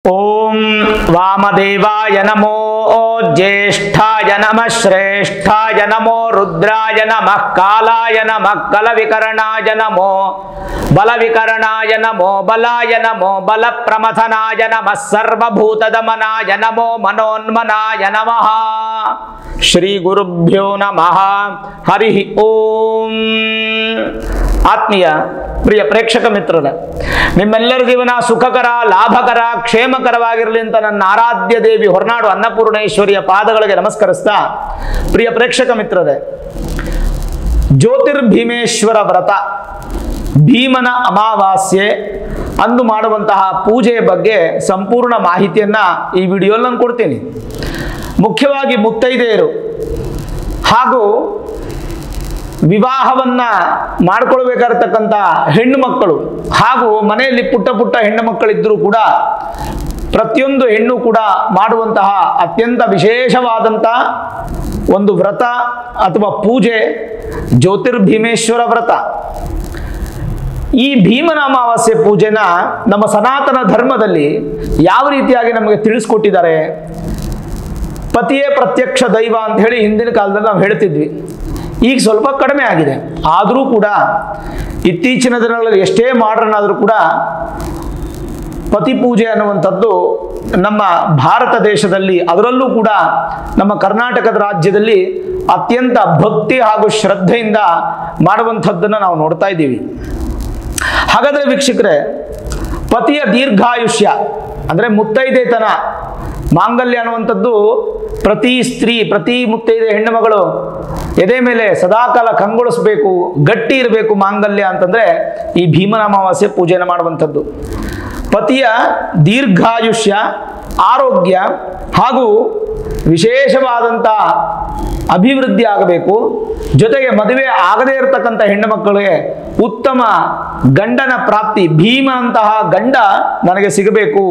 ओम वामदेवाय नमो ज्येष्ठाय नमः श्रेष्ठाय नमो रुद्राय नमः कालाय नमः कलविकरणाय नमो बलविकरणाय नमो बलाय नमो बलप्रमथनाय नमः सर्वभूतदमनाय नमो मनोन्मनाय नमः। श्री गुरुभ्यो नमः। हरि ओम। ಆತ್ಮೀಯ ಪ್ರಿಯ ಪ್ರೇಕ್ಷಕ ಮಿತ್ರರೇ, ನಿಮ್ಮೆಲ್ಲರ ಜೀವನ ಸುಖಕರ, ಲಾಭಕರ, ಕ್ಷೇಮಕರವಾಗಿರಲಿ ಅಂತ ನನ್ನ ಆರಾಧ್ಯ ದೇವಿ ಹೊರನಾಡು ಅನ್ನಪೂರ್ಣೇಶ್ವರಿಯ ಪಾದಗಳಿಗೆ ನಮಸ್ಕರಿಸ್ತಾ, ಪ್ರಿಯ ಪ್ರೇಕ್ಷಕ ಮಿತ್ರರೇ, ಜ್ಯೋತಿರ್ಭೀಮೇಶ್ವರ ವ್ರತ, ಭೀಮನ ಅಮಾವಾಸ್ಯೆ ಅಂದು ಮಾಡುವಂತಹ ಪೂಜೆಯ ಬಗ್ಗೆ ಸಂಪೂರ್ಣ ಮಾಹಿತಿಯನ್ನ ಈ ವಿಡಿಯೋಲ್ಲಿ ನಾನು ಕೊಡ್ತೀನಿ. ಮುಖ್ಯವಾಗಿ ಮುತ್ತೈದೆಯರು ಹಾಗೂ ವಿವಾಹವನ್ನ ಮಾಡಿಕೊಳ್ಬೇಕಾಗಿರತಕ್ಕಂಥ ಹೆಣ್ಣು ಮಕ್ಕಳು ಹಾಗೂ ಮನೆಯಲ್ಲಿ ಪುಟ್ಟ ಪುಟ್ಟ ಹೆಣ್ಣು ಮಕ್ಕಳಿದ್ದರೂ ಕೂಡ ಪ್ರತಿಯೊಂದು ಹೆಣ್ಣು ಕೂಡ ಮಾಡುವಂತಹ ಅತ್ಯಂತ ವಿಶೇಷವಾದಂಥ ಒಂದು ವ್ರತ ಅಥವಾ ಪೂಜೆ ಜ್ಯೋತಿರ್ಭೀಮೇಶ್ವರ ವ್ರತ. ಈ ಭೀಮನ ಅಮಾವಾಸ್ಯೆ ಪೂಜೆನ ನಮ್ಮ ಸನಾತನ ಧರ್ಮದಲ್ಲಿ ಯಾವ ರೀತಿಯಾಗಿ ನಮಗೆ ತಿಳಿಸ್ಕೊಟ್ಟಿದ್ದಾರೆ. ಪತಿಯೇ ಪ್ರತ್ಯಕ್ಷ ದೈವ ಅಂತ ಹೇಳಿ ಹಿಂದಿನ ಕಾಲದಲ್ಲಿ ನಾವು ಹೇಳ್ತಿದ್ವಿ. ಈಗ ಸ್ವಲ್ಪ ಕಡಿಮೆ ಆಗಿದೆ. ಆದರೂ ಕೂಡ ಇತ್ತೀಚಿನ ದಿನಗಳಲ್ಲಿ ಎಷ್ಟೇ ಮಾಡರ್ನ್ ಆದರೂ ಕೂಡ ಪತಿ ಪೂಜೆ ಅನ್ನುವಂಥದ್ದು ನಮ್ಮ ಭಾರತ ದೇಶದಲ್ಲಿ, ಅದರಲ್ಲೂ ಕೂಡ ನಮ್ಮ ಕರ್ನಾಟಕದ ರಾಜ್ಯದಲ್ಲಿ ಅತ್ಯಂತ ಭಕ್ತಿ ಹಾಗೂ ಶ್ರದ್ಧೆಯಿಂದ ಮಾಡುವಂಥದ್ದನ್ನು ನಾವು ನೋಡ್ತಾ ಇದ್ದೀವಿ. ಹಾಗಾದರೆ ವೀಕ್ಷಕರೇ, ಪತಿಯ ದೀರ್ಘಾಯುಷ್ಯ ಅಂದರೆ ಮುತ್ತೈದೆತನ, ಮಾಂಗಲ್ಯ ಅನ್ನುವಂಥದ್ದು ಪ್ರತಿ ಸ್ತ್ರೀ, ಪ್ರತಿ ಮುತ್ತೈದೆ ಹೆಣ್ಣು ಮಗಳು ಎದೆ ಮೇಲೆ ಸದಾಕಾಲ ಕಂಗೊಳಿಸಬೇಕು, ಗಟ್ಟಿ ಇರಬೇಕು ಮಾಂಗಲ್ಯ ಅಂತಂದ್ರೆ ಈ ಭೀಮನ ಅಮಾವಾಸ್ಯೆ ಪೂಜೆಯನ್ನು ಮಾಡುವಂಥದ್ದು. ಪತಿಯ ದೀರ್ಘಾಯುಷ್ಯ, ಆರೋಗ್ಯ ಹಾಗೂ ವಿಶೇಷವಾದಂಥ ಅಭಿವೃದ್ಧಿ ಆಗಬೇಕು. ಜೊತೆಗೆ ಮದುವೆ ಆಗದೇ ಇರತಕ್ಕಂಥ ಹೆಣ್ಣು ಮಕ್ಕಳಿಗೆ ಉತ್ತಮ ಗಂಡನ ಪ್ರಾಪ್ತಿ, ಭೀಮನಂತಹ ಗಂಡ ನನಗೆ ಸಿಗಬೇಕು.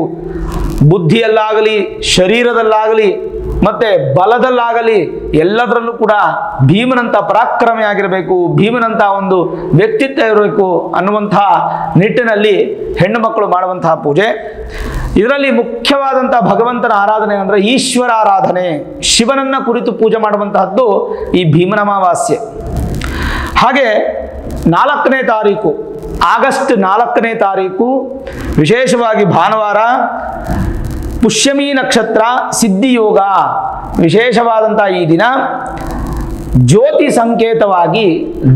ಬುದ್ಧಿಯಲ್ಲಾಗಲಿ, ಶರೀರದಲ್ಲಾಗಲಿ, ಮತ್ತೆ ಬಲದಲ್ಲಾಗಲಿ ಎಲ್ಲದರಲ್ಲೂ ಕೂಡ ಭೀಮನಂತ ಪರಾಕ್ರಮಿ ಆಗಿರಬೇಕು, ಭೀಮನಂತ ಒಂದು ವ್ಯಕ್ತಿತ್ವ ಇರಬೇಕು ಅನ್ನುವಂತಹ ನಿಟ್ಟಿನಲ್ಲಿ ಹೆಣ್ಣು ಮಕ್ಕಳು ಮಾಡುವಂತಹ ಪೂಜೆ. ಇದರಲ್ಲಿ ಮುಖ್ಯವಾದಂಥ ಭಗವಂತನ ಆರಾಧನೆ ಅಂದರೆ ಈಶ್ವರ ಆರಾಧನೆ, ಶಿವನನ್ನ ಕುರಿತು ಪೂಜೆ ಮಾಡುವಂತಹದ್ದು ಈ ಭೀಮನ ಅಮಾವಾಸ್ಯೆ. ಹಾಗೆ 4ನೇ ತಾರೀಕು, ಆಗಸ್ಟ್ 4ನೇ ತಾರೀಕು ವಿಶೇಷವಾಗಿ ಭಾನುವಾರ, ಪುಷ್ಯಮಿ ನಕ್ಷತ್ರ, ಸಿದ್ಧಿಯೋಗ, ವಿಶೇಷವಾದಂಥ ಈ ದಿನ ಜ್ಯೋತಿ ಸಂಕೇತವಾಗಿ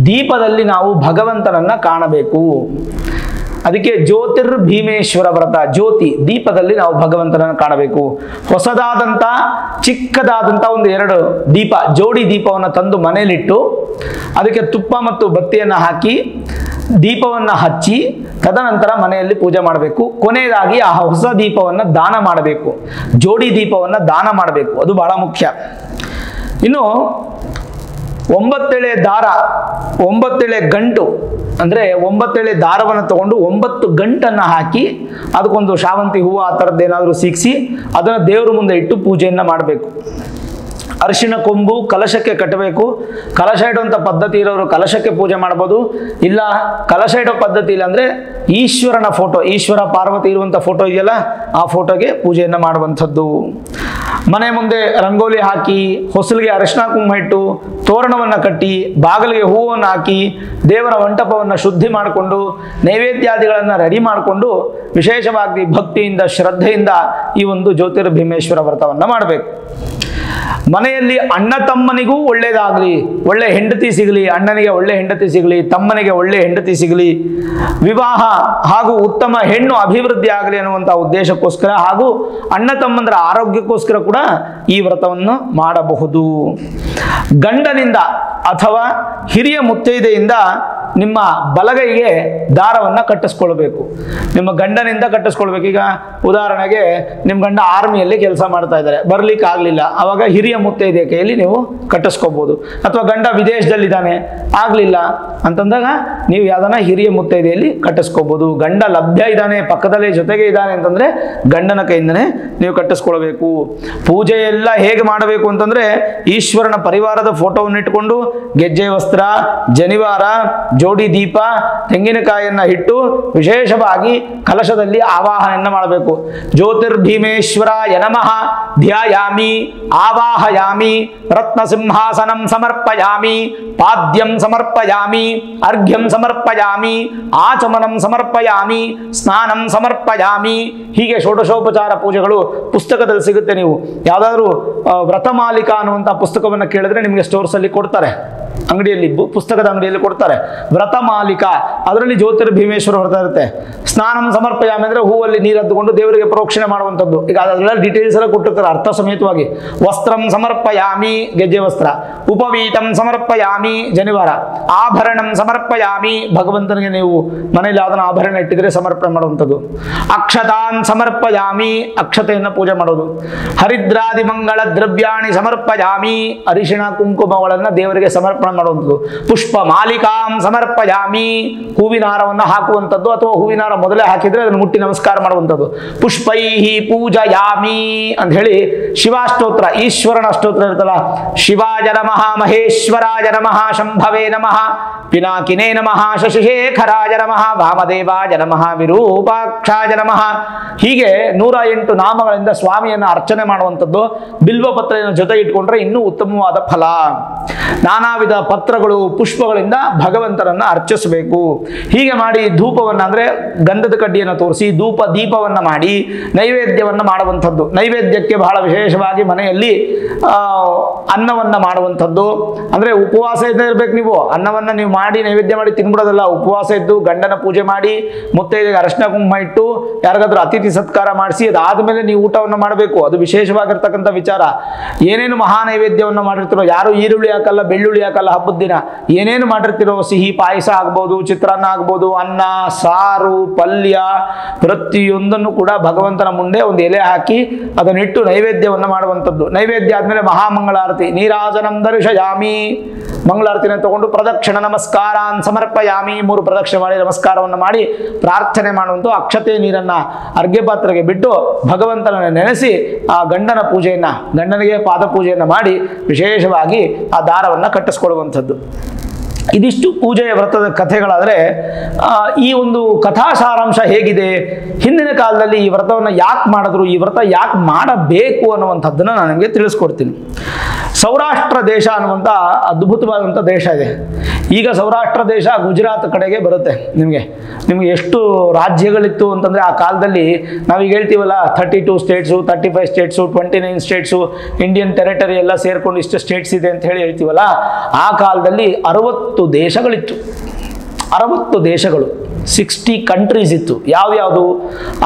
ದೀಪದಲ್ಲಿ ನಾವು ಭಗವಂತನನ್ನ ಕಾಣಬೇಕು. ಅದಕ್ಕೆ ಜ್ಯೋತಿರ್ಭೀಮೇಶ್ವರ ವ್ರತ. ಜ್ಯೋತಿ ದೀಪದಲ್ಲಿ ನಾವು ಭಗವಂತನನ್ನು ಕಾಣಬೇಕು. ಹೊಸದಾದಂಥ ಚಿಕ್ಕದಾದಂಥ ಒಂದು 2 ದೀಪ, ಜೋಡಿ ದೀಪವನ್ನು ತಂದು ಮನೆಯಲ್ಲಿಟ್ಟು ಅದಕ್ಕೆ ತುಪ್ಪ ಮತ್ತು ಬತ್ತಿಯನ್ನು ಹಾಕಿ ದೀಪವನ್ನು ಹಚ್ಚಿ ತದನಂತರ ಮನೆಯಲ್ಲಿ ಪೂಜೆ ಮಾಡಬೇಕು. ಕೊನೆಯದಾಗಿ ಆ ಹೊಸ ದೀಪವನ್ನು ದಾನ ಮಾಡಬೇಕು, ಜೋಡಿ ದೀಪವನ್ನು ದಾನ ಮಾಡಬೇಕು. ಅದು ಬಹಳ ಮುಖ್ಯ. ಇನ್ನು 9 ಎಳೆ ದಾರ, 9 ಎಳೆ ಗಂಟು ಅಂದರೆ 9 ಎಳೆ ದಾರವನ್ನು ತಗೊಂಡು 9 ಗಂಟನ್ನು ಹಾಕಿ ಅದಕ್ಕೊಂದು ಶಾವಂತಿ ಹೂವು ಆ ಥರದ್ದೇನಾದರೂ ಸಿಕ್ಕಿಸಿ ಅದನ್ನು ದೇವರ ಮುಂದೆ ಇಟ್ಟು ಪೂಜೆಯನ್ನು ಮಾಡಬೇಕು. ಅರಿಶಿಣ ಕೊಂಬು ಕಲಶಕ್ಕೆ ಕಟ್ಟಬೇಕು. ಕಲಶ ಇಡುವಂಥ ಪದ್ಧತಿ ಇರೋರು ಕಲಶಕ್ಕೆ ಪೂಜೆ ಮಾಡ್ಬೋದು. ಇಲ್ಲ ಕಲಶ ಇಡೋ ಪದ್ಧತಿ ಇಲ್ಲ ಅಂದರೆ ಈಶ್ವರನ ಫೋಟೋ, ಈಶ್ವರ ಪಾರ್ವತಿ ಇರುವಂಥ ಫೋಟೋ ಇದೆಯಲ್ಲ, ಆ ಫೋಟೋಗೆ ಪೂಜೆಯನ್ನು ಮಾಡುವಂಥದ್ದು. ಮನೆ ಮುಂದೆ ರಂಗೋಲಿ ಹಾಕಿ, ಹೊಸಲಿಗೆ ಅರಿಶಿಣ ಕುಂಕುಮ ಇಟ್ಟು, ತೋರಣವನ್ನು ಕಟ್ಟಿ, ಬಾಗಿಲಿಗೆ ಹೂವನ್ನು ಹಾಕಿ, ದೇವರ ಮಂಟಪವನ್ನು ಶುದ್ಧಿ ಮಾಡಿಕೊಂಡು, ನೈವೇದ್ಯಾದಿಗಳನ್ನು ರೆಡಿ ಮಾಡಿಕೊಂಡು ವಿಶೇಷವಾಗಿ ಭಕ್ತಿಯಿಂದ ಶ್ರದ್ಧೆಯಿಂದ ಈ ಒಂದು ಜ್ಯೋತಿರ್ಭೀಮೇಶ್ವರ ವ್ರತವನ್ನು ಮಾಡಬೇಕು. ಮನೆಯಲ್ಲಿ ಅಣ್ಣ ತಮ್ಮನಿಗೂ ಒಳ್ಳೆಯದಾಗಲಿ, ಒಳ್ಳೆ ಹೆಂಡತಿ ಸಿಗಲಿ, ಅಣ್ಣನಿಗೆ ಒಳ್ಳೆ ಹೆಂಡತಿ ಸಿಗಲಿ, ತಮ್ಮನಿಗೆ ಒಳ್ಳೆ ಹೆಂಡತಿ ಸಿಗಲಿ, ವಿವಾಹ ಹಾಗೂ ಉತ್ತಮ ಹೆಣ್ಣು ಅಭಿವೃದ್ಧಿ ಆಗಲಿ ಅನ್ನುವಂಥ ಉದ್ದೇಶಕ್ಕೋಸ್ಕರ ಹಾಗೂ ಅಣ್ಣ ತಮ್ಮಂದರ ಆರೋಗ್ಯಕ್ಕೋಸ್ಕರ ಕೂಡ ಈ ವ್ರತವನ್ನು ಮಾಡಬಹುದು. ಗಂಡನಿಂದ ಅಥವಾ ಹಿರಿಯ ಮುತ್ತೈದೆಯಿಂದ ನಿಮ್ಮ ಬಲಗೈಗೆ ದಾರವನ್ನು ಕಟ್ಟಿಸ್ಕೊಳ್ಬೇಕು. ನಿಮ್ಮ ಗಂಡನಿಂದ ಕಟ್ಟಿಸ್ಕೊಳ್ಬೇಕು. ಈಗ ಉದಾಹರಣೆಗೆ ನಿಮ್ಮ ಗಂಡ ಆರ್ಮಿಯಲ್ಲಿ ಕೆಲಸ ಮಾಡ್ತಾ ಇದ್ದಾರೆ, ಬರ್ಲಿಕ್ಕೆ ಆಗಲಿಲ್ಲ, ಆವಾಗ ಹಿರಿಯ ಮುತ್ತೈದೆ ಕೈಯಲ್ಲಿ ನೀವು ಕಟ್ಟಿಸ್ಕೋಬಹುದು. ಅಥವಾ ಗಂಡ ವಿದೇಶದಲ್ಲಿದ್ದಾನೆ, ಆಗಲಿಲ್ಲ ಅಂತಂದಾಗ ನೀವು ಯಾವ್ದಾನ ಹಿರಿಯ ಮುತ್ತೈದೆಯಲ್ಲಿ ಕಟ್ಟಿಸ್ಕೋಬಹುದು. ಗಂಡ ಲಭ್ಯ ಇದ್ದಾನೆ, ಪಕ್ಕದಲ್ಲೇ ಜೊತೆಗೆ ಇದ್ದಾನೆ ಅಂತಂದ್ರೆ ಗಂಡನ ಕೈಯಿಂದನೇ ನೀವು ಕಟ್ಟಿಸ್ಕೊಳ್ಬೇಕು. ಪೂಜೆ ಎಲ್ಲ ಹೇಗೆ ಮಾಡಬೇಕು ಅಂತಂದ್ರೆ ಈಶ್ವರನ ಪರಿವಾರದ ಫೋಟೋವನ್ನು ಇಟ್ಕೊಂಡು ಗೆಜ್ಜೆ ವಸ್ತ್ರ, ಜನಿವಾರ, ಜೋಡಿ ದೀಪ ತೆಂಗಿನಕಾಯಿಯನ್ನು ಇಟ್ಟು ವಿಶೇಷವಾಗಿ ಕಲಶದಲ್ಲಿ ಆವಾಹನೆಯನ್ನು ಮಾಡಬೇಕು. ಜ್ಯೋತಿರ್ಭೀಮೇಶ್ವರಾಯ ನಮಃ ಧ್ಯಾಯಾಮಿ ಆವಾಹಯಾಮಿ ರತ್ನಸಿಂಹಾಸನಂ ಸಮರ್ಪಯಾಮಿ ಪಾದ್ಯಂ ಸಮರ್ಪಯಾಮಿ ಅರ್ಘ್ಯಂ ಸಮರ್ಪಯಾಮಿ ಆಚಮನಂ ಸಮರ್ಪಯಾಮಿ ಸ್ನಾನಂ ಸಮರ್ಪಯಾಮಿ. ಹೀಗೆ ಷೋಡಶೋಪಚಾರ ಪೂಜೆಗಳು ಪುಸ್ತಕದಲ್ಲಿ ಸಿಗುತ್ತೆ. ನೀವು ಯಾವುದಾದ್ರೂ ವ್ರತಮಾಲಿಕಾ ಅನ್ನುವಂಥ ಪುಸ್ತಕವನ್ನು ಕೇಳಿದ್ರೆ ನಿಮಗೆ ಸ್ಟೋರ್ಸಲ್ಲಿ ಕೊಡ್ತಾರೆ, ಅಂಗಡಿಯಲ್ಲಿ ಪುಸ್ತಕದ ಅಂಗಡಿಯಲ್ಲಿ ಕೊಡ್ತಾರೆ. ವ್ರತಮಾಲಿಕಾ ಅದರಲ್ಲಿ ಜ್ಯೋತಿರ್ಭೀಮೇಶ್ವರ ವ್ರತ ಇರುತ್ತೆ. ಸ್ನಾನಂ ಸಮರ್ಪಯಾಮಿ ಅಂದರೆ ಹೂವಲ್ಲಿ ನೀರು ಹದ್ದುಕೊಂಡು ದೇವರಿಗೆ ಪ್ರೋಕ್ಷಣೆ ಮಾಡುವಂಥದ್ದು. ಈಗ ಅದೆಲ್ಲ ಡೀಟೇಲ್ಸ್ ಎಲ್ಲ ಕೊಟ್ಟಿರ್ತಾರೆ ಅರ್ಥ ಸಮೇತವಾಗಿ. ವಸ್ತ್ರಂ ಸಮರ್ಪಯಾಮಿ ಗೆಜ್ಜೆ ವಸ್ತ್ರ, ಉಪವೀತಂ ಸಮರ್ಪಯಾಮಿ ಜನಿವಾರ, ಆಭರಣಂ ಸಮರ್ಪಯಾಮಿ ಭಗವಂತನಿಗೆ ನೀವು ಮನೆಯಲ್ಲಿ ಯಾವ್ದನ್ನ ಆಭರಣ ಇಟ್ಟಿದ್ರೆ ಸಮರ್ಪಣೆ ಮಾಡುವಂಥದ್ದು. ಅಕ್ಷತಾನ್ ಸಮರ್ಪಯಾಮಿ ಅಕ್ಷತೆಯನ್ನು ಪೂಜೆ ಮಾಡೋದು. ಹರಿದ್ರಾದಿ ಮಂಗಳ ದ್ರವ್ಯಾಣಿ ಸಮರ್ಪಯಾಮಿ ಅರಿಶಿಣ ಕುಂಕುಮಗಳನ್ನು ದೇವರಿಗೆ ಸಮರ್ಪಣೆ ಮಾಡುವಂಥದ್ದು. ಪುಷ್ಪ ಮಾಲಿಕಾಂ ಸಮರ್ಪಯಾಮಿ ಹೂವಿನ ಹಾರವನ್ನು ಹಾಕುವಂಥದ್ದು, ಅಥವಾ ಹೂವಿನ ಹಾರ ಮೊದಲೇ ಹಾಕಿದ್ರೆ ಅದನ್ನು ಮುಟ್ಟಿ ನಮಸ್ಕಾರ ಮಾಡುವಂಥದ್ದು. ಪುಷ್ಪೈಹಿ ಪೂಜಯಾಮಿ ಅಂತ ಹೇಳಿ ಶಿವಾಷ್ಟೋತ್ರ, ಈಶ್ವರನ ಅಷ್ಟೋತ್ರ ಇರ್ತಲ್ಲ, ಶಿವಾಯ ನಮಃ ಮಹೇಶ್ವರಾಯ ನಮಃ ಶಂಭವೇ ನಮಃ ಪಿನಾಕಿನೇ ನಮಃ ಶಶಿಶೇಖರಾಯ ನಮಃ ವಾಮದೇವಾಯ ನಮಃ ವಿರೂಪಾಕ್ಷಾಯ ನಮಃ. ಹೀಗೆ 108 ನಾಮಗಳಿಂದ ಸ್ವಾಮಿಯನ್ನು ಅರ್ಚನೆ ಮಾಡುವಂಥದ್ದು. ಬಿಲ್ವಪತ್ರೆಯನ್ನು ಜೊತೆ ಇಟ್ಕೊಂಡ್ರೆ ಇನ್ನೂ ಉತ್ತಮವಾದ ಫಲ. ನಾನಾ ವಿಧ ಪತ್ರಗಳು ಪುಷ್ಪಗಳಿಂದ ಭಗವಂತನನ್ನು ಅರ್ಚಿಸಬೇಕು. ಹೀಗೆ ಮಾಡಿ ಧೂಪವನ್ನು ಅಂದರೆ ಗಂಧದ ಕಡ್ಡಿಯನ್ನು ತೋರಿಸಿ ಧೂಪ ದೀಪವನ್ನು ಮಾಡಿ ನೈವೇದ್ಯವನ್ನು ಮಾಡುವಂಥದ್ದು. ನೈವೇದ್ಯಕ್ಕೆ ಬಹಳ ವಿಶೇಷವಾಗಿ ಮನೆಯಲ್ಲಿ ಅನ್ನವನ್ನು ಮಾಡುವಂಥದ್ದು. ಅಂದರೆ ಉಪವಾಸ ಇದ್ದೇ ಇರಬೇಕು. ನೀವು ಅನ್ನವನ್ನು ನೀವು ಮಾಡಿ ನೈವೇದ್ಯ ಮಾಡಿ ತಿನ್ಬಿಡೋದಲ್ಲ. ಉಪವಾಸ ಇದ್ದು ಗಂಡನ ಪೂಜೆ ಮಾಡಿ ಮುತ್ತೈದೆಗೆ ಅರಶಿನ ಕುಂಕುಮ ಇಟ್ಟು ಯಾರಿಗಾದ್ರೂ ಅತಿಥಿ ಸತ್ಕಾರ ಮಾಡಿಸಿ ಅದಾದಮೇಲೆ ನೀವು ಊಟವನ್ನು ಮಾಡಬೇಕು. ಅದು ವಿಶೇಷವಾಗಿರ್ತಕ್ಕಂಥ ವಿಚಾರ. ಏನೇನು ಮಹಾ ನೈವೇದ್ಯವನ್ನು ಮಾಡಿರ್ತೀರೋ, ಯಾರು ಈರುಳ್ಳಿ ಹಾಕಲ್ಲ ಬೆಳ್ಳುಳ್ಳಿ ಹಾಕಲ್ಲ ಹಬ್ಬದ ದಿನ, ಏನೇನು ಮಾಡಿರ್ತೀರೋ ಸಿಹಿ ಪಾಯಸ ಆಗ್ಬೋದು, ಚಿತ್ರಾನ್ನ ಆಗ್ಬೋದು, ಅನ್ನ ಸಾರು ಪಲ್ಯ ಪ್ರತಿಯೊಂದನ್ನು ಕೂಡ ಭಗವಂತನ ಮುಂದೆ ಒಂದು ಎಲೆ ಹಾಕಿ ಅದನ್ನಿಟ್ಟು ನೈವೇದ್ಯವನ್ನು ಮಾಡುವಂಥದ್ದು. ನೈವೇದ್ಯ ಆದಮೇಲೆ ಮಹಾಮಂಗಳಾರತಿ ನೀರಾಜನಂ ದರ್ಶಯಾಮಿ ಮಂಗಳಾರತಿನ ತಗೊಂಡು ಪ್ರದಕ್ಷಿಣ ನಮಸ್ಕಾರಾನ್ ಸಮರ್ಪಯಾಮಿ 3 ಪ್ರದಕ್ಷಿಣೆ ಮಾಡಿ ನಮಸ್ಕಾರವನ್ನು ಮಾಡಿ ಪ್ರಾರ್ಥನೆ ಮಾಡುವಂಥ ಅಕ್ಷತೆ ನೀರನ್ನು ಅರ್ಘ್ಯ ಪಾತ್ರೆಗೆ ಬಿಟ್ಟು ಭಗವಂತನನ್ನು ನೆನೆಸಿ ಆ ಗಂಡನ ಪೂಜೆಯನ್ನು, ಗಂಡನಿಗೆ ಪಾದ ಪೂಜೆಯನ್ನು ಮಾಡಿ ವಿಶೇಷವಾಗಿ ಆ ದಾರವನ್ನು ಕಟ್ಟಿಸ್ಕೊಳ್ಳುವಂಥದ್ದು. ಇದಿಷ್ಟು ಪೂಜೆಯ ವ್ರತದ ಕಥೆಗಳಾದರೆ, ಈ ಒಂದು ಕಥಾ ಸಾರಾಂಶ ಹೇಗಿದೆ, ಹಿಂದಿನ ಕಾಲದಲ್ಲಿ ಈ ವ್ರತವನ್ನು ಯಾಕೆ ಮಾಡಿದ್ರು, ಈ ವ್ರತ ಯಾಕೆ ಮಾಡಬೇಕು ಅನ್ನುವಂಥದ್ದನ್ನು ನಾನು ನಿಮಗೆ ತಿಳಿಸ್ಕೊಡ್ತೀನಿ. ಸೌರಾಷ್ಟ್ರ ದೇಶ ಅನ್ನುವಂಥ ಅದ್ಭುತವಾದಂಥ ದೇಶ ಇದೆ. ಈಗ ಸೌರಾಷ್ಟ್ರ ದೇಶ ಗುಜರಾತ್ ಕಡೆಗೆ ಬರುತ್ತೆ. ನಿಮಗೆ ಎಷ್ಟು ರಾಜ್ಯಗಳಿತ್ತು ಅಂತಂದರೆ ಆ ಕಾಲದಲ್ಲಿ ನಾವೀಗ ಹೇಳ್ತೀವಲ್ಲ 32 states 35 states 29 states Indian territory ಎಲ್ಲ ಸೇರ್ಕೊಂಡು ಇಷ್ಟು ಸ್ಟೇಟ್ಸ್ ಇದೆ ಅಂತ ಹೇಳಿ ಹೇಳ್ತೀವಲ್ಲ, ಆ ಕಾಲದಲ್ಲಿ 60 ದೇಶಗಳಿತ್ತು. 60 ದೇಶಗಳು, 60 ಕಂಟ್ರೀಸ್ ಇತ್ತು. ಯಾವ್ಯಾವುದು?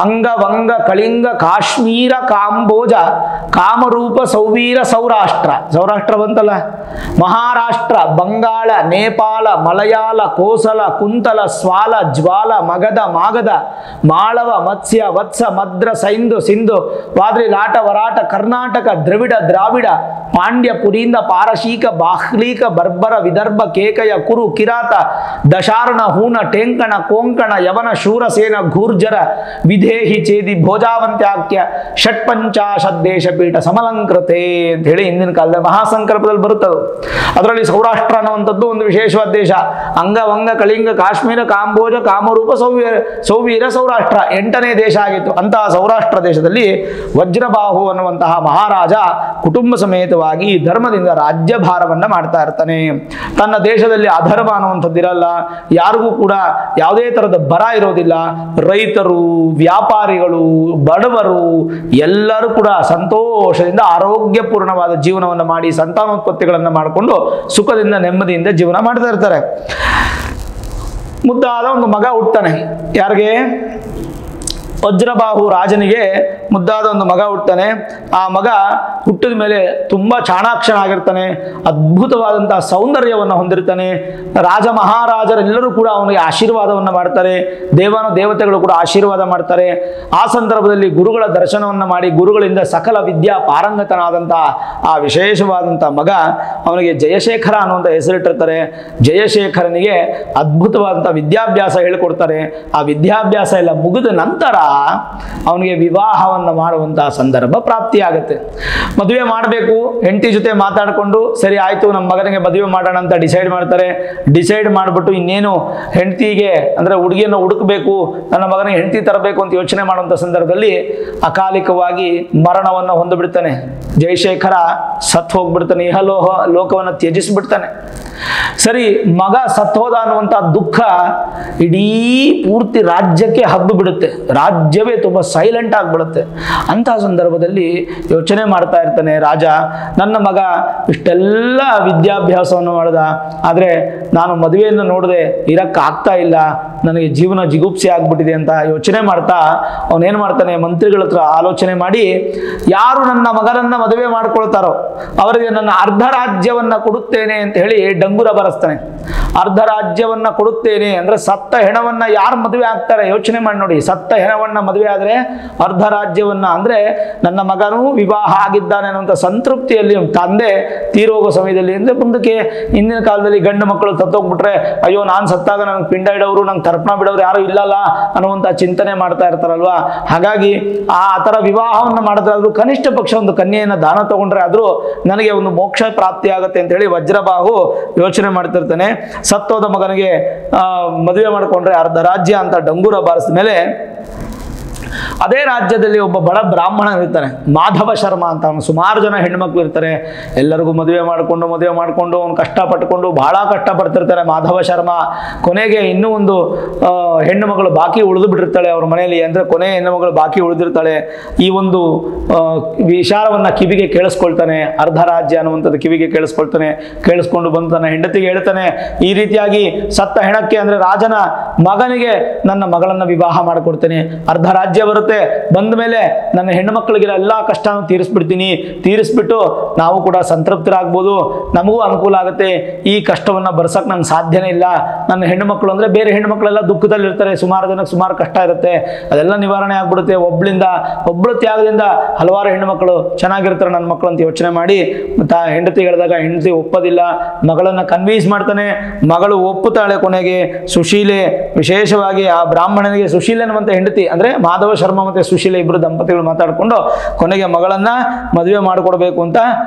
ಅಂಗ ವಂಗ ಕಳಿಂಗ ಕಾಶ್ಮೀರ ಕಾಂಬೋಜ ಕಾಮರೂಪ ಸೌವೀರ ಸೌರಾಷ್ಟ್ರ. ಸೌರಾಷ್ಟ್ರ ಬಂತಲ್ಲ. ಮಹಾರಾಷ್ಟ್ರ, ಬಂಗಾಳ, ನೇಪಾಳ, ಮಲಯಾಳ, ಕೋಸಲ, ಕುಂತಲ, ಸ್ವಾಲ, ಜ್ವಾಲ, ಮಗಧ, ಮಾಗಧ, ಮಾಳವ, ಮತ್ಸ್ಯ, ವತ್ಸ, ಮದ್ರ, ಸೈಂಧು, ಸಿಂಧು, ವಾದ್ರಿ, ಲಾಟ, ವರಾಟ, ಕರ್ನಾಟಕ, ದ್ರವಿಡ, ದ್ರಾವಿಡ, ಪಾಂಡ್ಯ, ಪುರೀಂದ, ಪಾರಶೀಕ, ಬಾಹ್ಲೀಕ, ಬರ್ಬರ, ವಿದರ್ಭ, ಕೇಕಯ, ಕುರು, ಕಿರಾತ, ದಶಾರ್ಣ, ಹೂಣ, ಟೇಂಕಣ, ಕೊಂಕಣ, ಯವನ, ಶೂರಸೇನ, ಘೂರ್ಜರ, ವಿಧೇಹಿ, ಚೇದಿ, ಭೋಜಾವಂತ್ಯಾಖ್ಯ, ಷಟ್ಪಂಚಾಶದ್ದೇಶ ಪೀಠ ಸಮಲಂಕೃತೆ ಅಂತ ಹೇಳಿ ಹಿಂದಿನ ಕಾಲದಲ್ಲಿ ಮಹಾಸಂಕಲ್ಪದಲ್ಲಿ ಬರುತ್ತದೆ. ಅದರಲ್ಲಿ ಸೌರಾಷ್ಟ್ರ ಅನ್ನುವಂಥದ್ದು ಒಂದು ವಿಶೇಷವಾದ ದೇಶ. ಅಂಗ ವಂಗ ಕಳಿಂಗ ಕಾಶ್ಮೀರ ಕಾಂಬೋಜ ಕಾಮರೂಪ ಸೌವೀರ ಸೌರಾಷ್ಟ್ರ 8ನೇ ದೇಶ ಆಗಿತ್ತು. ಅಂತಹ ಸೌರಾಷ್ಟ್ರ ದೇಶದಲ್ಲಿ ವಜ್ರಬಾಹು ಅನ್ನುವಂತಹ ಮಹಾರಾಜ ಕುಟುಂಬ ಸಮೇತವಾಗಿ ಧರ್ಮದಿಂದ ರಾಜ್ಯಭಾರವನ್ನು ಮಾಡ್ತಾ ಇರ್ತಾನೆ. ತನ್ನ ದೇಶದಲ್ಲಿ ಅಧರ್ಮ ಅನ್ನುವಂಥದ್ದಿರಲ್ಲ, ಯಾರಿಗೂ ಕೂಡ ಯಾವುದೇ ಥರದ ಬರ ಇರೋದಿಲ್ಲ. ರೈತರು, ವ್ಯಾಪಾರಿಗಳು, ಬಡವರು ಎಲ್ಲರೂ ಕೂಡ ಸಂತೋಷದಿಂದ ಆರೋಗ್ಯಪೂರ್ಣವಾದ ಜೀವನವನ್ನು ಮಾಡಿ ಸಂತಾನೋತ್ಪತ್ತಿಗಳನ್ನು ಮಾಡಿಕೊಂಡು ಸುಖದಿಂದ ನೆಮ್ಮದಿಯಿಂದ ಜೀವನ ಮಾಡ್ತಾ ಇರ್ತಾರೆ. ಮುದ್ದಾದ ಒಂದು ಮಗ ಹುಟ್ಟುತ್ತಾನೆ. ಯಾರಿಗೆ? ವಜ್ರಬಾಹು ರಾಜನಿಗೆ ಮುದ್ದಾದ ಒಂದು ಮಗ ಹುಟ್ಟುತ್ತಾನೆ. ಆ ಮಗ ಹುಟ್ಟಿದ ಮೇಲೆ ತುಂಬ ಚಾಣಾಕ್ಷನಾಗಿರ್ತಾನೆ, ಅದ್ಭುತವಾದಂತಹ ಸೌಂದರ್ಯವನ್ನು ಹೊಂದಿರ್ತಾನೆ. ರಾಜ ಮಹಾರಾಜರೆಲ್ಲರೂ ಕೂಡ ಅವನಿಗೆ ಆಶೀರ್ವಾದವನ್ನು ಮಾಡ್ತಾರೆ. ದೇವತೆಗಳು ಕೂಡ ಆಶೀರ್ವಾದ ಮಾಡ್ತಾರೆ. ಆ ಸಂದರ್ಭದಲ್ಲಿ ಗುರುಗಳ ದರ್ಶನವನ್ನು ಮಾಡಿ ಗುರುಗಳಿಂದ ಸಕಲ ವಿದ್ಯಾ ಪಾರಂಗತನಾದಂತಹ ಆ ವಿಶೇಷವಾದಂಥ ಮಗ ಅವನಿಗೆ ಜಯಶೇಖರ ಅನ್ನುವಂಥ ಹೆಸರಿಟ್ಟಿರ್ತಾರೆ. ಜಯಶೇಖರನಿಗೆ ಅದ್ಭುತವಾದಂಥ ವಿದ್ಯಾಭ್ಯಾಸ ಹೇಳಿಕೊಡ್ತಾರೆ. ಆ ವಿದ್ಯಾಭ್ಯಾಸ ಎಲ್ಲ ಮುಗಿದ ನಂತರ ಅವನಿಗೆ ವಿವಾಹವನ್ನು ವಿವಾಹವನ್ನು ಮಾಡುವಂತಹ ಸಂದರ್ಭ ಪ್ರಾಪ್ತಿಯಾಗುತ್ತೆ. ಮದುವೆ ಮಾಡಬೇಕು, ಹೆಂಡತಿ ಜೊತೆ ಮಾತಾಡಿಕೊಂಡು ಸರಿ ಆಯಿತು ನಮ್ಮ ಮಗನಿಗೆ ಮದುವೆ ಮಾಡೋಣ ಅಂತ ಡಿಸೈಡ್ ಮಾಡ್ತಾರೆ. ಡಿಸೈಡ್ ಮಾಡಿಬಿಟ್ಟು ಇನ್ನೇನು ಹೆಂಡತಿಗೆ ಅಂದರೆ ಹುಡುಗಿಯನ್ನು ಹುಡುಕಬೇಕು, ನನ್ನ ಮಗನಿಗೆ ಹೆಂಡತಿ ತರಬೇಕು ಅಂತ ಯೋಚನೆ ಮಾಡುವಂಥ ಸಂದರ್ಭದಲ್ಲಿ ಅಕಾಲಿಕವಾಗಿ ಮರಣವನ್ನು ಹೊಂದಿಬಿಡ್ತಾನೆ. ಜಯಶೇಖರ ಸತ್ತು ಹೋಗ್ಬಿಡ್ತಾನೆ, ಲೋಕವನ್ನು ತ್ಯಜಿಸಿಬಿಡ್ತಾನೆ. ಸರಿ, ಮಗ ಸತ್ತೋದ ಅನ್ನುವಂಥ ದುಃಖ ಇಡೀ ಪೂರ್ತಿ ರಾಜ್ಯಕ್ಕೆ ಹಬ್ಬ ಬಿಡುತ್ತೆ. ರಾಜ್ಯವೇ ತುಂಬ ಸೈಲೆಂಟ್ ಆಗಿಬಿಡುತ್ತೆ. ಅಂತಹ ಸಂದರ್ಭದಲ್ಲಿ ಯೋಚನೆ ಮಾಡ್ತಾ ಇರ್ತಾನೆ ರಾಜ, ನನ್ನ ಮಗ ಇಷ್ಟೆಲ್ಲ ವಿದ್ಯಾಭ್ಯಾಸವನ್ನು ಮಾಡಿದ, ಆದರೆ ನಾನು ಮದುವೆಯನ್ನು ನೋಡದೆ ಇರಕ್ಕಾಗ್ತಾ ಇಲ್ಲ, ನನಗೆ ಜೀವನ ಜಿಗುಪ್ಸೆ ಆಗ್ಬಿಟ್ಟಿದೆ ಅಂತ ಯೋಚನೆ ಮಾಡ್ತಾ ಅವನೇನು ಮಾಡ್ತಾನೆ, ಮಂತ್ರಿಗಳ ಹತ್ರ ಆಲೋಚನೆ ಮಾಡಿ ಯಾರು ನನ್ನ ಮಗನನ್ನ ಮದುವೆ ಮಾಡ್ಕೊಳ್ತಾರೋ ಅವರಿಗೆ ನನ್ನ ಅರ್ಧ ರಾಜ್ಯವನ್ನ ಕೊಡುತ್ತೇನೆ ಅಂತ ಹೇಳಿ ಡಂಗುರ ಬರೆಸ್ತಾನೆ. ಅರ್ಧ ರಾಜ್ಯವನ್ನ ಕೊಡುತ್ತೇನೆ ಅಂದ್ರೆ ಸತ್ತ ಹೆಣವನ್ನ ಯಾರು ಮದುವೆ ಆಗ್ತಾರೆ ಯೋಚನೆ ಮಾಡಿ ನೋಡಿ. ಸತ್ತ ಹೆಣವನ್ನ ಮದುವೆ ಆದ್ರೆ ಅರ್ಧ ರಾಜ್ಯವನ್ನ, ಅಂದ್ರೆ ನನ್ನ ಮಗನೂ ವಿವಾಹ ಆಗಿದ್ದಾನೆ ಅನ್ನುವಂಥ ಸಂತೃಪ್ತಿಯಲ್ಲಿ ತಂದೆ ತೀರೋಗೋ ಸಮಯದಲ್ಲಿ, ಅಂದ್ರೆ ಮುಂದಕ್ಕೆ ಹಿಂದಿನ ಕಾಲದಲ್ಲಿ ಗಂಡು ಮಕ್ಕಳು ಸತ್ತೋಗ್ಬಿಟ್ರೆ ಅಯ್ಯೋ ನಾನು ಸತ್ತಾಗ ನನಗೆ ಪಿಂಡ ಇಡೋರು, ನಂಗೆ ತರ್ಪಣ ಬಿಡೋರು ಯಾರು ಇಲ್ಲಲ್ಲ ಅನ್ನುವಂಥ ಚಿಂತನೆ ಮಾಡ್ತಾ ಇರ್ತಾರಲ್ವಾ. ಹಾಗಾಗಿ ಆ ಥರ ವಿವಾಹವನ್ನು ಮಾಡಿದ್ರಾದ್ರೂ ಕನಿಷ್ಠ ಪಕ್ಷ ಒಂದು ಕನ್ಯೆಯನ್ನು ದಾನ ತಗೊಂಡ್ರೆ ಆದ್ರೂ ನನಗೆ ಒಂದು ಮೋಕ್ಷ ಪ್ರಾಪ್ತಿ ಆಗುತ್ತೆ ಅಂತ ಹೇಳಿ ವಜ್ರಬಾಹು ಯೋಚನೆ ಮಾಡ್ತಿರ್ತಾನೆ. ಸತ್ತೋದ ಮಗನಿಗೆ ಮದುವೆ ಮಾಡಿಕೊಂಡ್ರೆ ಅರ್ಧ ರಾಜ್ಯ ಅಂತ ಡಂಗೂರ ಬಾರಿಸಿದ ಮೇಲೆ ಅದೇ ರಾಜ್ಯದಲ್ಲಿ ಒಬ್ಬ ಬಡ ಬ್ರಾಹ್ಮಣ ಇರ್ತಾನೆ, ಮಾಧವ ಶರ್ಮ ಅಂತ. ಅವನು ಸುಮಾರು ಜನ ಹೆಣ್ಮಕ್ಳು ಇರ್ತಾರೆ, ಎಲ್ಲರಿಗೂ ಮದುವೆ ಮಾಡಿಕೊಂಡು ಅವನು ಕಷ್ಟಪಟ್ಟುಕೊಂಡು ಬಹಳ ಕಷ್ಟಪಡ್ತಿರ್ತಾನೆ ಮಾಧವ ಶರ್ಮ. ಕೊನೆಗೆ ಇನ್ನೂ ಒಂದು ಹೆಣ್ಣು ಮಗಳು ಬಾಕಿ ಉಳಿದು ಬಿಟ್ಟಿರ್ತಾಳೆ ಅವ್ರ ಮನೆಯಲ್ಲಿ, ಅಂದರೆ ಕೊನೆ ಹೆಣ್ಣು ಮಗಳು ಬಾಕಿ ಉಳಿದಿರ್ತಾಳೆ. ಈ ಒಂದು ವಿಚಾರವನ್ನು ಕಿವಿಗೆ ಕೇಳಿಸ್ಕೊಳ್ತಾನೆ, ಅರ್ಧ ರಾಜ್ಯ ಅನ್ನುವಂಥದ್ದು ಕಿವಿಗೆ ಕೇಳಿಸ್ಕೊಂಡು ಬಂದು ತನ್ನ ಹೆಂಡತಿಗೆ ಹೇಳ್ತಾನೆ, ಈ ರೀತಿಯಾಗಿ ಸತ್ತ ಹೆಣಕ್ಕೆ ಅಂದರೆ ರಾಜನ ಮಗನಿಗೆ ನನ್ನ ಮಗಳನ್ನು ವಿವಾಹ ಮಾಡಿಕೊಡ್ತೇನೆ, ಅರ್ಧ ರಾಜ್ಯ ಬರುತ್ತೆ, ಬಂದ ಮೇಲೆ ನನ್ನ ಹೆಣ್ಣು ಮಕ್ಕಳಿಗೆ ಎಲ್ಲ ಕಷ್ಟನೂ ತೀರಿಸ್ಬಿಟ್ಟು ನಾವು ಕೂಡ ಸಂತೃಪ್ತರಾಗ್ಬೋದು, ನಮಗೂ ಅನುಕೂಲ ಆಗುತ್ತೆ. ಈ ಕಷ್ಟವನ್ನು ಬರ್ಸಕ್ಕೆ ನಂಗೆ ಸಾಧ್ಯನೇ ಇಲ್ಲ. ನನ್ನ ಹೆಣ್ಣು ಮಕ್ಕಳು ಅಂದರೆ ಬೇರೆ ಹೆಣ್ಣು ಮಕ್ಕಳೆಲ್ಲ ದುಃಖದಲ್ಲಿ ಇರ್ತಾರೆ, ಸುಮಾರು ಜನಕ್ಕೆ ಸುಮಾರು ಕಷ್ಟ ಇರುತ್ತೆ, ಅದೆಲ್ಲ ನಿವಾರಣೆ ಆಗ್ಬಿಡುತ್ತೆ. ಒಬ್ಬಳು ತ್ಯಾಗದಿಂದ ಹಲವಾರು ಹೆಣ್ಣು ಮಕ್ಕಳು ಚೆನ್ನಾಗಿರ್ತಾರೆ ನನ್ನ ಮಕ್ಕಳು ಅಂತ ಯೋಚನೆ ಮಾಡಿ ಹೆಂಡತಿ ಹೇಳಿದಾಗ ಹೆಂಡತಿ ಒಪ್ಪೋದಿಲ್ಲ. ಮಗಳನ್ನು ಕನ್ವಿನ್ಸ್ ಮಾಡ್ತಾನೆ, ಮಗಳು ಒಪ್ಪುತ್ತಾಳೆ. ಕೊನೆಗೆ ಸುಶೀಲೆ, ವಿಶೇಷವಾಗಿ ಆ ಬ್ರಾಹ್ಮಣನಿಗೆ ಸುಶೀಲೆ ಅನ್ನುವಂಥ ಹೆಂಡತಿ ಅಂದರೆ ಮಾಧವ ಶರ್ಮ ಮತ್ತೆ ಸುಶೀಲೆ ಇಬ್ಬರು ದಂಪತಿಗಳು ಮಾತಾಡಿಕೊಂಡು ಕೊನೆಗೆ ಮಗಳನ್ನ ಮದುವೆ ಮಾಡಿಕೊಡ್ಬೇಕು ಅಂತ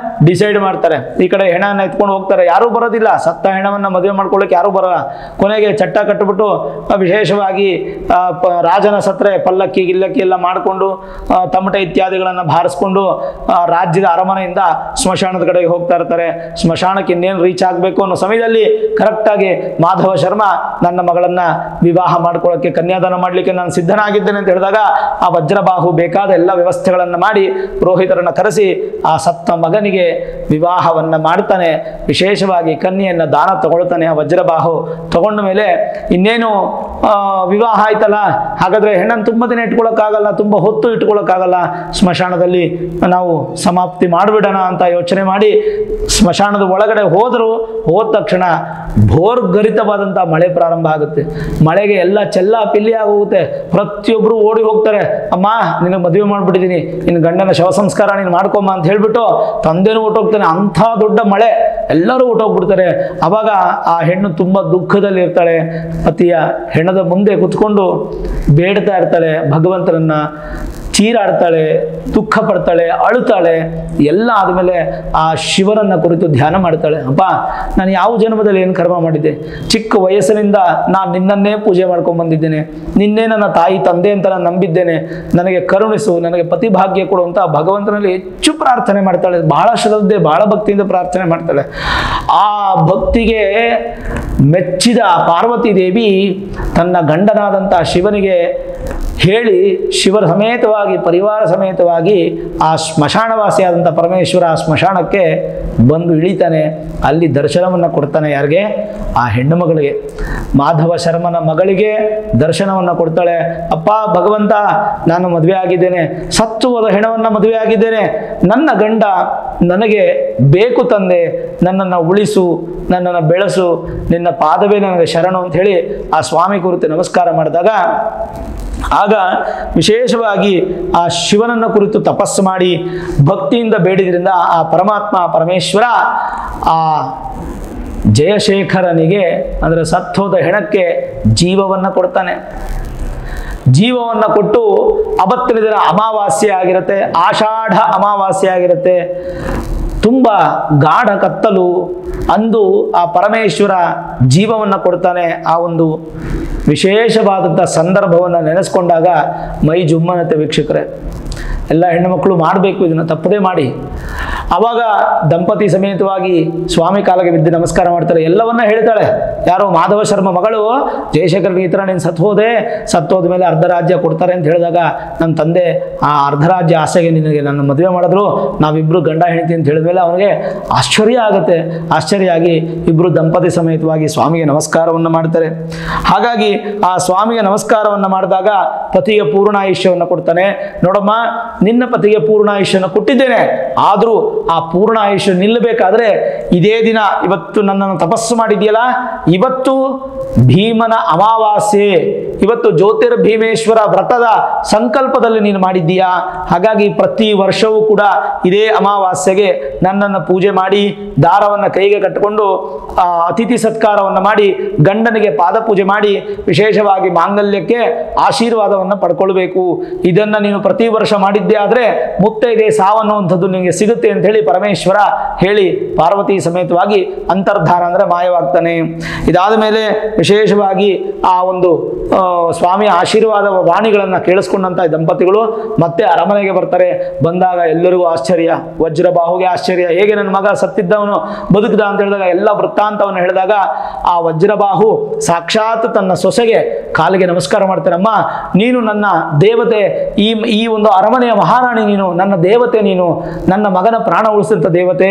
ಡಿಸೈಡ್ ಮಾಡ್ತಾರೆ. ಈ ಕಡೆ ಹೆಣನ ಎತ್ಕೊಂಡು ಹೋಗ್ತಾರೆ, ಯಾರೂ ಬರೋದಿಲ್ಲ, ಸತ್ತ ಹೆಣವನ್ನ ಮದುವೆ ಮಾಡ್ಕೊಳ್ಳಿಕ್ಕೆ ಯಾರೂ ಬರಲ್ಲ. ಕೊನೆಗೆ ಚಟ್ಟ ಕಟ್ಟಿಬಿಟ್ಟು ವಿಶೇಷವಾಗಿ ರಾಜನ ಸತ್ರೆ ಪಲ್ಲಕ್ಕಿ ಗಿಲ್ಲಕ್ಕಿ ಎಲ್ಲ ಮಾಡಿಕೊಂಡು ತಮಟೆ ಇತ್ಯಾದಿಗಳನ್ನು ಬಾರಿಸ್ಕೊಂಡು ರಾಜ್ಯದ ಅರಮನೆಯಿಂದ ಸ್ಮಶಾನದ ಕಡೆಗೆ ಹೋಗ್ತಾ ಇರ್ತಾರೆ. ಸ್ಮಶಾನಕ್ಕೆ ಇನ್ನೇನು ರೀಚ್ ಆಗಬೇಕು ಅನ್ನೋ ಸಮಯದಲ್ಲಿ ಕರೆಕ್ಟಾಗಿ ಮಾಧವ ಶರ್ಮ ನನ್ನ ಮಗಳನ್ನ ವಿವಾಹ ಮಾಡ್ಕೊಳ್ಳೋಕ್ಕೆ ಕನ್ಯಾದಾನ ಮಾಡಲಿಕ್ಕೆ ನಾನು ಸಿದ್ಧನಾಗಿದ್ದೇನೆ ಅಂತ ಹೇಳಿದಾಗ ಆ ವಜ್ರಬಾಹು ಬೇಕಾದ ಎಲ್ಲ ವ್ಯವಸ್ಥೆಗಳನ್ನು ಮಾಡಿ ಪುರೋಹಿತರನ್ನ ಕರೆಸಿ ಆ ಸತ್ತ ಮಗನಿಗೆ ವಿವಾಹವನ್ನ ಮಾಡ್ತಾನೆ. ವಿಶೇಷವಾಗಿ ಕನ್ಯೆಯನ್ನ ದಾನ ತಗೊಳ್ತಾನೆ. ಆ ವಜ್ರಬಾಹು ತಗೊಂಡ ಮೇಲೆ ಇನ್ನೇನು ವಿವಾಹ ಆಯ್ತಲ್ಲ, ಹಾಗಾದ್ರೆ ಹೆಣ್ಣನ್ನು ತುಂಬ ದಿನ ಇಟ್ಕೊಳ್ಳೋಕ್ಕಾಗಲ್ಲ, ತುಂಬ ಹೊತ್ತು ಇಟ್ಕೊಳ್ಳೋಕ್ಕಾಗಲ್ಲ, ಸ್ಮಶಾನದಲ್ಲಿ ನಾವು ಸಮಾಪ್ತಿ ಮಾಡಿಬಿಡೋಣ ಅಂತ ಯೋಚನೆ ಮಾಡಿ ಸ್ಮಶಾನದ ಒಳಗಡೆ ಹೋದ ತಕ್ಷಣ ಭೋರ್ಗರಿತವಾದಂಥ ಮಳೆ ಪ್ರಾರಂಭ ಆಗುತ್ತೆ. ಮಳೆಗೆ ಎಲ್ಲ ಚೆಲ್ಲ ಪಿಲ್ಲಿ ಆಗೋಗುತ್ತೆ. ಪ್ರತಿಯೊಬ್ಬರು ಓಡಿ ಹೋಗ್ತಾರೆ, ಅಮ್ಮ ನಿನಗೆ ಮದುವೆ ಮಾಡಿಬಿಟ್ಟಿದ್ದೀನಿ, ನಿನ್ನ ಗಂಡನ ಶವ ಸಂಸ್ಕಾರ ನೀನು ಮಾಡ್ಕೊಮ್ಮ ಅಂತ ಹೇಳ್ಬಿಟ್ಟು ತಂದೆನೂ ಹೊಟ್ಟೋಗ್ತಾನೆ. ಅಂಥ ದೊಡ್ಡ ಮಳೆ, ಎಲ್ಲರೂ ಹೊಟ್ಟೋಗ್ಬಿಡ್ತಾರೆ. ಆವಾಗ ಆ ಹೆಣ್ಣು ತುಂಬ ದುಃಖದಲ್ಲಿ ಇರ್ತಾಳೆ. ಪತಿಯ ಹೆಣದ ಮುಂದೆ ಕುತ್ಕೊಂಡು ಬೇಡ್ತಾ ಇರ್ತಾಳೆ, ಭಗವಂತನನ್ನ ಚೀರಾಡ್ತಾಳೆ, ದುಃಖ ಪಡ್ತಾಳೆ, ಅಳುತ್ತಾಳೆ. ಎಲ್ಲ ಆದಮೇಲೆ ಆ ಶಿವನನ್ನ ಕುರಿತು ಧ್ಯಾನ ಮಾಡ್ತಾಳೆ. ಅಪ್ಪ, ನಾನು ಯಾವ ಜನ್ಮದಲ್ಲಿ ಏನು ಕರ್ಮ ಮಾಡಿದ್ದೆ? ಚಿಕ್ಕ ವಯಸ್ಸಿನಿಂದ ನಾನು ನಿನ್ನನ್ನೇ ಪೂಜೆ ಮಾಡ್ಕೊಂಡು ಬಂದಿದ್ದೇನೆ, ನಿನ್ನೆ ನನ್ನ ತಾಯಿ ತಂದೆ ಅಂತ ನಾನು ನಂಬಿದ್ದೇನೆ, ನನಗೆ ಕರುಣಿಸು, ನನಗೆ ಪತಿಭಾಗ್ಯ ಕೊಡು ಅಂತ ಭಗವಂತನಲ್ಲಿ ಹೆಚ್ಚು ಪ್ರಾರ್ಥನೆ ಮಾಡ್ತಾಳೆ. ಬಹಳ ಶ್ರದ್ಧೆ, ಬಹಳ ಭಕ್ತಿಯಿಂದ ಪ್ರಾರ್ಥನೆ ಮಾಡ್ತಾಳೆ. ಆ ಭಕ್ತಿಗೆ ಮೆಚ್ಚಿದ ಪಾರ್ವತಿ ದೇವಿ ತನ್ನ ಗಂಡನಾದಂಥ ಶಿವನಿಗೆ ಹೇಳಿ ಶಿವರ ಸಮೇತವಾಗಿ ಪರಿವಾರ ಸಮೇತವಾಗಿ ಆ ಸ್ಮಶಾನವಾಸಿಯಾದಂಥ ಪರಮೇಶ್ವರ ಆ ಸ್ಮಶಾನಕ್ಕೆ ಬಂದು ಇಳಿತಾನೆ. ಅಲ್ಲಿ ದರ್ಶನವನ್ನು ಕೊಡ್ತಾನೆ. ಯಾರಿಗೆ? ಆ ಹೆಣ್ಣು ಮಗಳಿಗೆ, ಮಾಧವ ಶರ್ಮನ ಮಗಳಿಗೆ ದರ್ಶನವನ್ನು ಕೊಡ್ತಾಳೆ. ಅಪ್ಪ ಭಗವಂತ, ನಾನು ಮದುವೆ ಆಗಿದ್ದೇನೆ, ಸತ್ತು ಹೋದ ಹೆಣವನ್ನು ಮದುವೆ ಆಗಿದ್ದೇನೆ, ನನ್ನ ಗಂಡ ನನಗೆ ಬೇಕು ತಂದೆ, ನನ್ನನ್ನು ಉಳಿಸು, ನನ್ನನ್ನು ಬೆಳೆಸು, ನಿನ್ನ ಪಾದವೇ ನನಗೆ ಶರಣು ಅಂತ ಹೇಳಿ ಆ ಸ್ವಾಮಿ ಕುರಿತು ನಮಸ್ಕಾರ ಮಾಡಿದಾಗ ಆಗ ವಿಶೇಷವಾಗಿ ಆ ಶಿವನನ್ನು ಕುರಿತು ತಪಸ್ಸು ಮಾಡಿ ಭಕ್ತಿಯಿಂದ ಬೇಡಿದ್ರಿಂದ ಆ ಪರಮಾತ್ಮ ಪರಮೇಶ್ವರ ಆ ಜಯಶೇಖರನಿಗೆ ಅಂದರೆ ಸತ್ತೋದ ಹೆಣಕ್ಕೆ ಜೀವವನ್ನು ಕೊಡ್ತಾನೆ. ಜೀವವನ್ನು ಕೊಟ್ಟು ಅವತ್ತಿನ ದಿನ ಅಮಾವಾಸ್ಯೆ ಆಗಿರುತ್ತೆ, ಆಷಾಢ ಅಮಾವಾಸ್ಯೆ ಆಗಿರುತ್ತೆ. ತುಂಬ ಗಾಢ ಕತ್ತಲು. ಅಂದು ಆ ಪರಮೇಶ್ವರ ಜೀವವನ್ನು ಕೊಡ್ತಾನೆ. ಆ ಒಂದು ವಿಶೇಷವಾದಂಥ ಸಂದರ್ಭವನ್ನು ನೆನೆಸ್ಕೊಂಡಾಗ ಮೈ ಜುಮ್ಮನತೆ ವೀಕ್ಷಕರೇ. ಎಲ್ಲ ಹೆಣ್ಣುಮಕ್ಕಳು ಮಾಡಬೇಕು, ಇದನ್ನು ತಪ್ಪದೇ ಮಾಡಿ. ಆವಾಗ ದಂಪತಿ ಸಮೇತವಾಗಿ ಸ್ವಾಮಿ ಕಾಲಿಗೆ ಬಿದ್ದು ನಮಸ್ಕಾರ ಮಾಡ್ತಾರೆ. ಎಲ್ಲವನ್ನ ಹೇಳ್ತಾಳೆ. ಯಾರೋ ಮಾಧವ ಶರ್ಮ ಮಗಳು ಜಯಶೇಖರನಿಗೆ ಈ ಥರ ನೀನು ಸತ್ತೋದ ಮೇಲೆ ಅರ್ಧ ರಾಜ್ಯ ಕೊಡ್ತಾರೆ ಅಂತ ಹೇಳಿದಾಗ ನನ್ನ ತಂದೆ ಆ ಅರ್ಧ ರಾಜ್ಯ ಆಸೆಗೆ ನಿನಗೆ ನನ್ನ ಮದುವೆ ಮಾಡಿದ್ರು, ನಾವಿಬ್ಬರು ಗಂಡ ಹೆಂಡತಿ ಅಂತ ಹೇಳಿದ ಮೇಲೆ ಅವನಿಗೆ ಆಶ್ಚರ್ಯ ಆಗುತ್ತೆ. ಆಶ್ಚರ್ಯ ಆಗಿ ಇಬ್ಬರು ದಂಪತಿ ಸಮೇತವಾಗಿ ಸ್ವಾಮಿಗೆ ನಮಸ್ಕಾರವನ್ನು ಮಾಡ್ತಾರೆ. ಹಾಗಾಗಿ ಆ ಸ್ವಾಮಿಗೆ ನಮಸ್ಕಾರವನ್ನು ಮಾಡಿದಾಗ ಪತಿಗೆ ಪೂರ್ಣಾಯುಷ್ಯವನ್ನು ಕೊಡ್ತಾನೆ. ನೋಡಮ್ಮ, ನಿನ್ನ ಪತಿಗೆ ಪೂರ್ಣಾಯುಷ್ಯವನ್ನು ಕೊಟ್ಟಿದ್ದೇನೆ, ಆದರೂ ಆ ಪೂರ್ಣ ಆಯುಷ್ಯ ನಿಲ್ಲಬೇಕಾದ್ರೆ ಇದೇ ದಿನ, ಇವತ್ತು ನನ್ನನ್ನು ತಪಸ್ಸು ಮಾಡಿದೆಯಲ್ಲ, ಇವತ್ತು ಭೀಮನ ಅಮಾವಾಸ್ಯೆ, ಇವತ್ತು ಜ್ಯೋತಿರ್ಭೀಮೇಶ್ವರ ವ್ರತದ ಸಂಕಲ್ಪದಲ್ಲಿ ನೀನು ಮಾಡಿದ್ದೀಯಾ. ಹಾಗಾಗಿ ಪ್ರತಿ ವರ್ಷವೂ ಕೂಡ ಇದೇ ಅಮಾವಾಸ್ಯೆಗೆ ನನ್ನನ್ನು ಪೂಜೆ ಮಾಡಿ ದಾರವನ್ನು ಕೈಗೆ ಕಟ್ಟಿಕೊಂಡು ಅತಿಥಿ ಸತ್ಕಾರವನ್ನು ಮಾಡಿ ಗಂಡನಿಗೆ ಪಾದ ಪೂಜೆ ಮಾಡಿ ವಿಶೇಷವಾಗಿ ಮಾಂಗಲ್ಯಕ್ಕೆ ಆಶೀರ್ವಾದವನ್ನು ಪಡ್ಕೊಳ್ಬೇಕು. ಇದನ್ನು ನೀನು ಪ್ರತಿ ವರ್ಷ ಮಾಡಿದ್ದೇ ಆದರೆ ಮುತ್ತೈದೆ ಸಾವನ್ನುವಂಥದ್ದು ನಿನಗೆ ಸಿಗುತ್ತೆ ಅಂತ ಹೇಳಿ ಪರಮೇಶ್ವರ ಹೇಳಿ ಪಾರ್ವತಿ ಸಮೇತವಾಗಿ ಅಂತರ್ಧಾನ ಅಂದರೆ ಮಾಯವಾಗ್ತಾನೆ. ಇದಾದ ಮೇಲೆ ವಿಶೇಷವಾಗಿ ಆ ಒಂದು ಸ್ವಾಮಿಯ ಆಶೀರ್ವಾದ ವಾಣಿಗಳನ್ನು ಕೇಳಿಸ್ಕೊಂಡಂಥ ದಂಪತಿಗಳು ಮತ್ತೆ ಅರಮನೆಗೆ ಬರ್ತಾರೆ. ಬಂದಾಗ ಎಲ್ಲರಿಗೂ ಆಶ್ಚರ್ಯ, ವಜ್ರಬಾಹುಗೆ ಆಶ್ಚರ್ಯ, ಹೇಗೆ ನನ್ನ ಮಗ ಸತ್ತಿದ್ದವನು ಬದುಕಿದ ಅಂತ ಹೇಳಿದಾಗ ಎಲ್ಲ ವೃತ್ತಾಂತವನ್ನು ಹೇಳಿದಾಗ ಆ ವಜ್ರಬಾಹು ಸಾಕ್ಷಾತ್ ತನ್ನ ಸೊಸೆಗೆ ಕಾಲಿಗೆ ನಮಸ್ಕಾರ ಮಾಡ್ತಾನೆ. ಅಮ್ಮ, ನೀನು ನನ್ನ ದೇವತೆ, ಈ ಒಂದು ಅರಮನೆಯ ಮಹಾರಾಣಿ, ನೀನು ನನ್ನ ದೇವತೆ, ನೀನು ನನ್ನ ಮಗನ ಪ್ರಾಣ ಉಳಿಸಿದಂಥ ದೇವತೆ.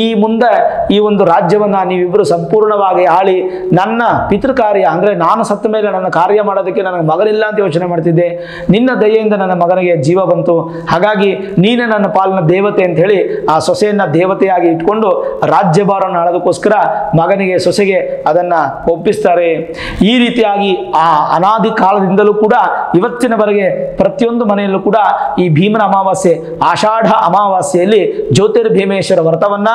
ಈ ಮುಂದೆ ಈ ಒಂದು ರಾಜ್ಯವನ್ನು ನೀವಿಬ್ಬರು ಸಂಪೂರ್ಣವಾಗಿ ಆಳಿ ನನ್ನ ಪಿತೃಕಾರ್ಯ ಅಂದರೆ ನಾನು ಸತ್ತ ಮೇಲೆ ನನ್ನ ಕಾರ್ಯ ಮಾಡೋದಕ್ಕೆ ನನಗೆ ಮಗನಿಲ್ಲ ಅಂತ ಯೋಚನೆ ಮಾಡ್ತಿದ್ದೆ. ನಿನ್ನ ದಯೆಯಿಂದ ನನ್ನ ಮಗನಿಗೆ ಜೀವ ಬಂತು. ಹಾಗಾಗಿ ನೀನೇ ನನ್ನ ಪಾಲಿನ ದೇವತೆ ಅಂತ ಹೇಳಿ ಆ ಸೊಸೆಯನ್ನ ದೇವತೆಯಾಗಿ ಇಟ್ಕೊಂಡು ರಾಜ್ಯಭಾರವನ್ನು ಆಳೋದಕ್ಕೋಸ್ಕರ ಮಗನಿಗೆ ಸೊಸೆಗೆ ಅದನ್ನ ಒಪ್ಪಿಸ್ತಾರೆ. ಈ ರೀತಿಯಾಗಿ ಆ ಅನಾದಿ ಕಾಲದಿಂದಲೂ ಕೂಡ ಇವತ್ತಿನವರೆಗೆ ಪ್ರತಿಯೊಂದು ಮನೆಯಲ್ಲೂ ಕೂಡ ಈ ಭೀಮನ ಅಮಾವಾಸ್ಯೆ, ಆಷಾಢ ಅಮಾವಾಸ್ಯೆಯಲ್ಲಿ ಜ್ಯೋತಿರ್ಭೀಮೇಶ್ವರ ವ್ರತವನ್ನ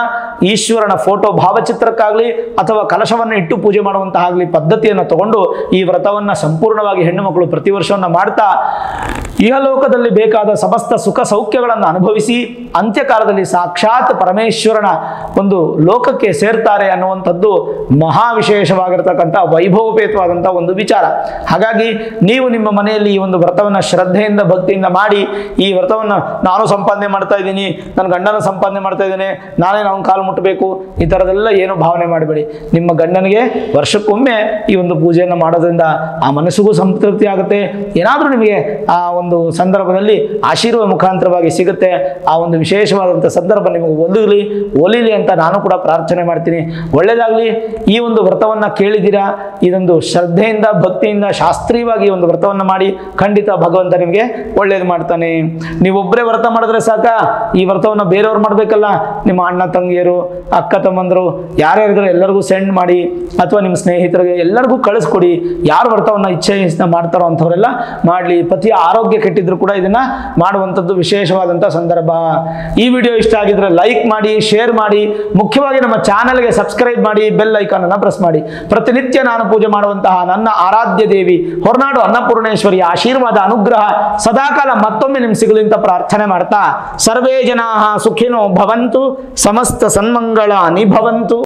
ಈಶ್ವರನ ಫೋಟೋ ಭಾವಚಿತ್ರಕ್ಕಾಗಲಿ ಅಥವಾ ಕಲಶವನ್ನು ಇಟ್ಟು ಪೂಜೆ ಮಾಡುವಂತಹ ಆಗಲಿ ಪದ್ಧತಿಯನ್ನು ತಗೊಂಡು ಈ ವ್ರತವನ್ನ ಸಂಪೂರ್ಣವಾಗಿ ಹೆಣ್ಣು ಮಕ್ಕಳು ಪ್ರತಿ ವರ್ಷವನ್ನ ಮಾಡ್ತಾ ಇಹಲೋಕದಲ್ಲಿ ಬೇಕಾದ ಸಮಸ್ತ ಸುಖ ಸೌಖ್ಯಗಳನ್ನು ಅನುಭವಿಸಿ ಅಂತ್ಯಕಾಲದಲ್ಲಿ ಸಾಕ್ಷಾತ್ ಪರಮೇಶ್ವರನ ಒಂದು ಲೋಕಕ್ಕೆ ಸೇರ್ತಾರೆ ಅನ್ನುವಂಥದ್ದು ಮಹಾ ವಿಶೇಷವಾಗಿರ್ತಕ್ಕಂಥ ವೈಭವಪೇತವಾದಂಥ ಒಂದು ವಿಚಾರ. ಹಾಗಾಗಿ ನೀವು ನಿಮ್ಮ ಮನೆಯಲ್ಲಿ ಈ ಒಂದು ವ್ರತವನ್ನು ಶ್ರದ್ಧೆಯಿಂದ ಭಕ್ತಿಯಿಂದ ಮಾಡಿ, ಈ ವ್ರತವನ್ನು ನಾನು ಸಂಪಾದನೆ ಮಾಡ್ತಾ ಇದ್ದೀನಿ, ನನ್ನ ಗಂಡನ ಸಂಪಾದನೆ ಮಾಡ್ತಾ ಇದ್ದೇನೆ, ನಾನೇ ಅವನ ಕಾಲು ಮುಟ್ಟಬೇಕು, ಈ ಥರದೆಲ್ಲ ಏನು ಭಾವನೆ ಮಾಡಬೇಡಿ. ನಿಮ್ಮ ಗಂಡನಿಗೆ ವರ್ಷಕ್ಕೊಮ್ಮೆ ಈ ಒಂದು ಪೂಜೆಯನ್ನು ಮಾಡೋದ್ರಿಂದ ಆ ಮನಸ್ಸಿಗೂ ಸಂತೃಪ್ತಿ ಆಗುತ್ತೆ. ಏನಾದರೂ ನಿಮಗೆ ಆ ಒಂದು ಸಂದರ್ಭದಲ್ಲಿ ಆಶೀರ್ವಾದ ಮುಖಾಂತರವಾಗಿ ಸಿಗುತ್ತೆ. ಆ ಒಂದು ವಿಶೇಷವಾದಂಥ ಸಂದರ್ಭ ನಿಮಗೆ ಒಲಿಲಿ ಅಂತ ನಾನು ಕೂಡ ಪ್ರಾರ್ಥನೆ ಮಾಡ್ತೀನಿ. ಒಳ್ಳೆಯದಾಗಲಿ. ಈ ಒಂದು ವ್ರತವನ್ನು ಕೇಳಿದ್ದೀರಾ, ಇದೊಂದು ಶ್ರದ್ಧೆಯಿಂದ ಭಕ್ತಿಯಿಂದ ಶಾಸ್ತ್ರೀಯವಾಗಿ ಒಂದು ವ್ರತವನ್ನು ಮಾಡಿ, ಖಂಡಿತ ಭಗವಂತ ನಿಮಗೆ ಒಳ್ಳೇದು ಮಾಡ್ತಾನೆ. ನೀವೊಬ್ಬರೇ ವ್ರತ ಮಾಡಿದ್ರೆ ಸಾಕ, ಈ ವ್ರತವನ್ನು ಬೇರೆಯವ್ರು ಮಾಡಬೇಕಲ್ಲ. ನಿಮ್ಮ ಅಣ್ಣ ತಂಗಿಯರು, ಅಕ್ಕ ತಮ್ಮಂದರು ಯಾರ್ಯಾರಿದ್ರೆ ಎಲ್ಲರಿಗೂ ಸೆಂಡ್ ಮಾಡಿ, ಅಥವಾ ನಿಮ್ಮ ಸ್ನೇಹಿತರಿಗೆ ಎಲ್ಲರಿಗೂ ಕಳಿಸ್ಕೊಡಿ. ಯಾರು ವ್ರತವನ್ನು ಇಚ್ಛೆಯಿಂದ ಮಾಡ್ತಾರೋ ಅಂಥವರೆಲ್ಲ ಮಾಡಲಿ. ಪತಿಯ ಆರೋಗ್ಯ ಕೆಟ್ಟಿದ್ರು ಕೂಡ ಇದನ್ನ ಮಾಡುವಂಥದ್ದು ವಿಶೇಷವಾದಂಥ ಸಂದರ್ಭ. ಈ ವಿಡಿಯೋ ಇಷ್ಟ ಆಗಿದ್ರೆ ಲೈಕ್ ಮಾಡಿ, ಶೇರ್ ಮಾಡಿ, ಮುಖ್ಯವಾಗಿ ನಮ್ಮ ಚಾನೆಲ್ಗೆ ಸಬ್ಸ್ಕ್ರೈಬ್ ಮಾಡಿ, ಬೆಲ್ ಐಕಾನ್ ಅನ್ನು ಪ್ರೆಸ್ ಮಾಡಿ. ಪ್ರತಿನಿತ್ಯ ನಾನು ಪೂಜೆ ಮಾಡುವಂತಹ ನನ್ನ ಆರಾಧ್ಯ ದೇವಿ ಹೊರನಾಡು ಅನ್ನಪೂರ್ಣೇಶ್ವರಿಯ ಆಶೀರ್ವಾದ ಅನುಗ್ರಹ ಸದಾಕಾಲ ಮತ್ತೊಮ್ಮೆ ನಿಮ್ಗೆ ಸಿಗಲಿ ಅಂತ ಪ್ರಾರ್ಥನೆ ಮಾಡ್ತಾ, ಸರ್ವೇ ಜನಾಃ ಸುಖಿನೋ ಭವಂತು, ಸಮಸ್ತ ಸನ್ಮಂಗಳಾನಿ ಭವಂತು.